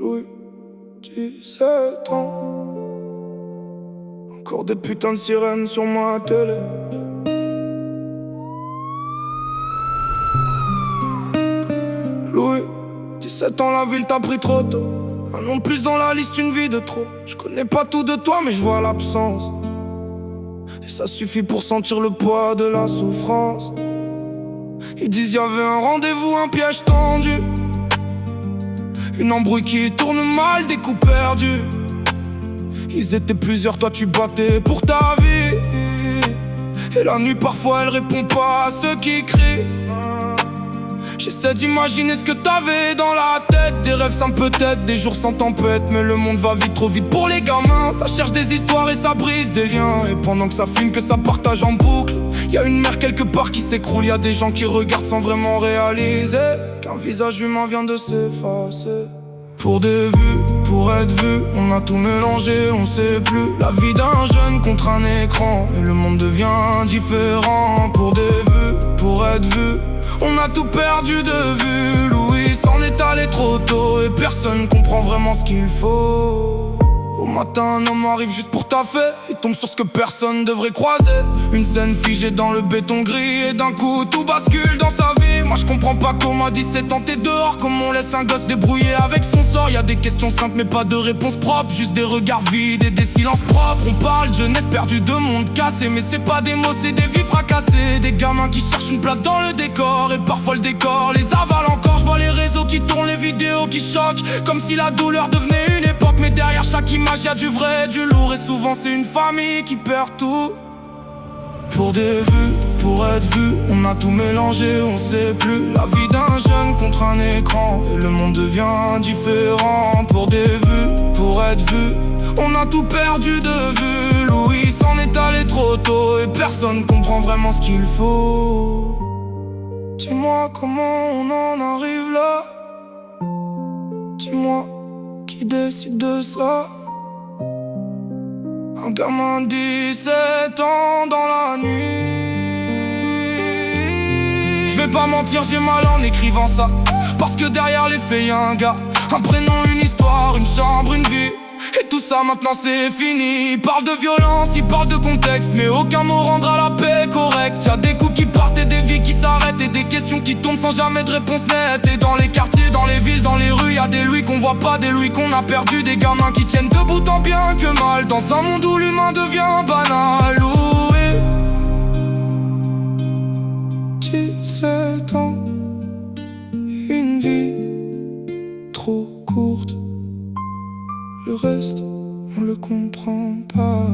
Louis, 17 ans. Encore des putains de sirènes sur ma télé. Louis, 17 ans, la ville t'a pris trop tôt. Un nom de plus dans la liste, une vie de trop. Je connais pas tout de toi, mais je vois l'absence. Et ça suffit pour sentir le poids de la souffrance. Ils disent y'avait un rendez-vous, un piège tendu. Une embrouille qui tourne mal, des coups perdus. Ils étaient plusieurs, toi tu battais pour ta vie. Et la nuit parfois elle répond pas à ceux qui crient. J'essaie d'imaginer ce que t'avais dans la tête. Des rêves sans peut-être, des jours sans tempête. Mais le monde va vite, trop vite pour les gamins. Ça cherche des histoires et ça brise des liens. Et pendant que ça filme, que ça partage en boucle, y'a une mer quelque part qui s'écroule. Y'a des gens qui regardent sans vraiment réaliser qu'un visage humain vient de s'effacer. Pour des vues, pour être vu, on a tout mélangé, on sait plus. La vie d'un jeune contre un écran, et le monde devient différent. Pour des vues, pour être vu, on a tout perdu de vue. Louis s'en est allé trop tôt, et personne comprend vraiment ce qu'il faut. Au matin, un homme arrive juste pour taffer. Il tombe sur ce que personne devrait croiser. Une scène figée dans le béton gris. Et d'un coup, tout bascule dans sa vie. Moi je comprends pas comment à 17 ans t'es dehors. Comment on laisse un gosse débrouiller avec son sort. Y'a des questions simples mais pas de réponses propres. Juste des regards vides et des silences propres. On parle de jeunesse perdue, de monde cassé. Mais c'est pas des mots, c'est des vies fracassées. Des gamins qui cherchent une place dans le décor. Et parfois le décor les avale encore. Je vois les réseaux qui tournent, les vidéos qui choquent. Comme si la douleur devenait une époque. Mais derrière chaque image y'a du vrai, du lourd. Et souvent c'est une famille qui perd tout. Pour des vues, pour être vu, on a tout mélangé, on sait plus. La vie d'un jeune contre un écran, et le monde devient différent. Pour des vues, pour être vu, on a tout perdu de vue. Louis s'en est allé trop tôt, et personne comprend vraiment ce qu'il faut. Dis-moi comment on en arrive là. Dis-moi qui décide de ça. Un gamin de 17 ans dans la nuit. Je vais pas mentir, j'ai mal en écrivant ça. Parce que derrière les faits y'a un gars, un prénom, une histoire, une chambre, une vie. Et tout ça maintenant c'est fini. Il parle de violence, il parle de contexte, mais aucun mot rendra la paix correcte. Y'a des coups qui partent et des vies qui s'arrêtent. Et des questions qui tombent sans jamais de réponse nette. Et dans les quartiers, dans les villes, dans les rues, y'a des Louis qu'on voit pas, des Louis qu'on a perdu. Des gamins qui tiennent debout tant bien que mal. Dans un monde où l'humain devient banal. Louis, 17 ans, une vie trop courte. Le reste, on le comprend pas.